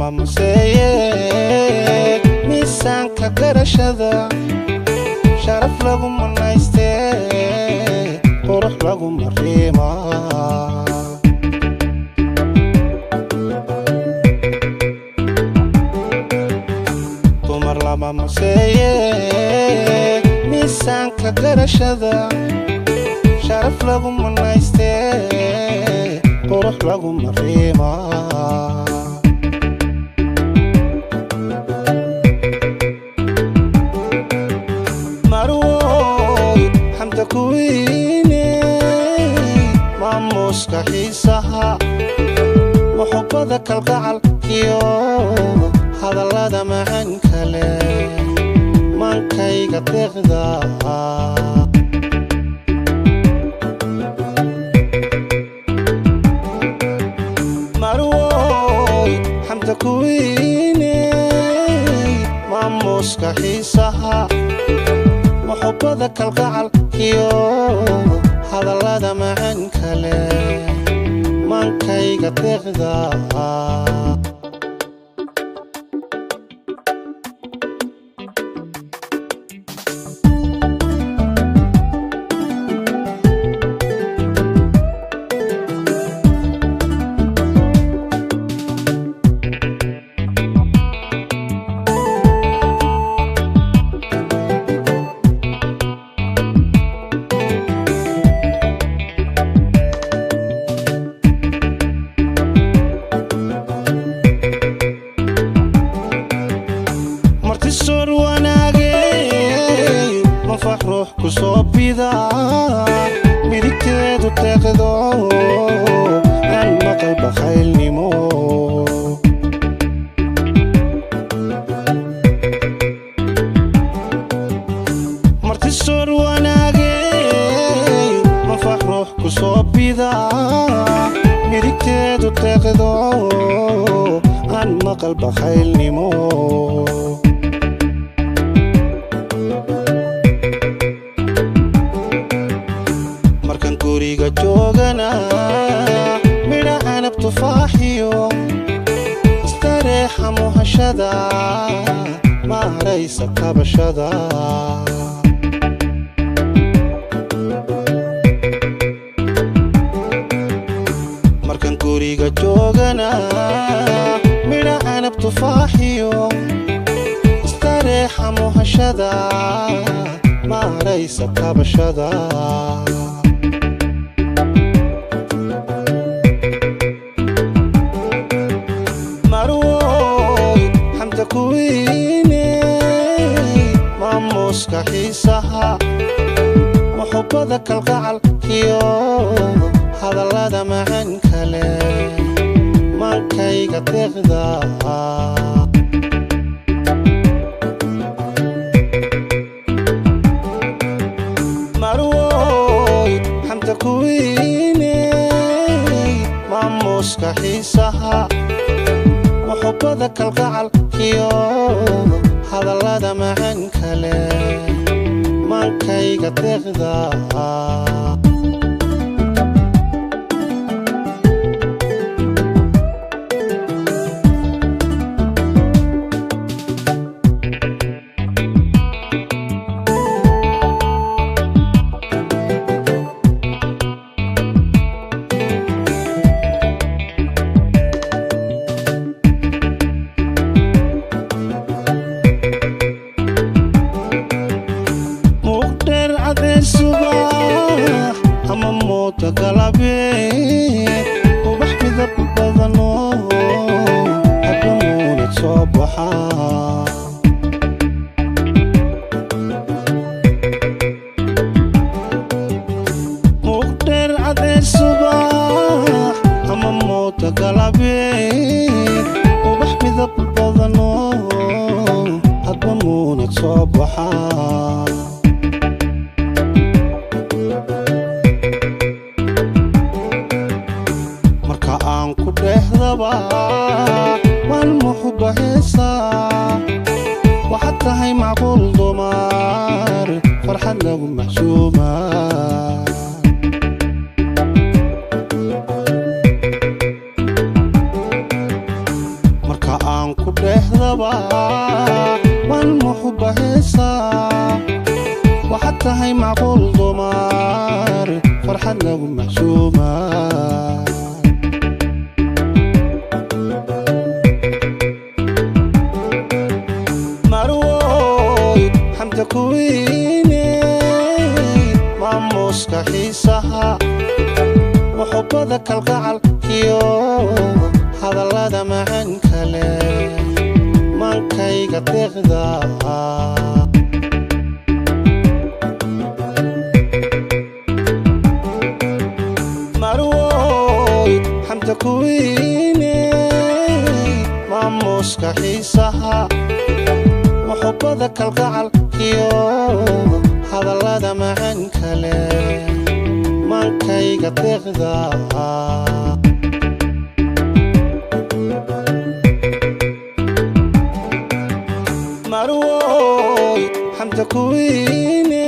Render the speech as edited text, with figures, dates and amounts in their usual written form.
lama maseeye miisaanka garashada sharaf lagu manayste qurux lagu mariima dumar lama maseeye miisaanka garashada sharaf lagu manayste qurux lagu mariima maamuuska xiisaha muxubbada kalgacal iyo hadallada macaan kale maankayga deeqda marwoy xamda kuwiine maamuuska xiisaha muxubbada kalgacal iyo hadallada macaan kale maankayga deeqda martisor wanaagay manfax ruux ku soo bida midigteedu deeqdo aan maqal bakhaylnimo martisor wanaagay manfax ruux ku soo bida midigteedu deeqdo aan maqal bakhaylnimo guriga joogana midha canab tufaaxiyo istareexa muhashada maaraysa kabashada markan guriga joogana midha canab tufaaxiyo istareexa muhashada maaraysa kabashada maamuuska xiisaha muxubbada kalgacal iyo hadallada macaan kale maankayga deeqda marwoy xamda kuwiine maamuuska xiisaha muxubbada kalgacal iyo hadallada macaan kale maankayga deeqda subax ama mooto galabeed ubax midab badano hadda muunad soo baxa muqdheer cadeed subax ama mooto galabeed ubax midab badano hadda muunad soo baxa ku dhehdaba waan muxubba heesaa waxaad tahay macquul dumar farxad lagu maxsuuma marka aan lagu maxsuumaa marwoy xamda kuwiine maamuuska xiisaha وحبذا كالقعل كيو هذا اللذا معن كله من كي قتغذا مروي حمد كويني ماموسك حيسها وحبذا كالقعل كيو هذا اللذا معن كله mankayga deeqda marwoy xamda kuwiine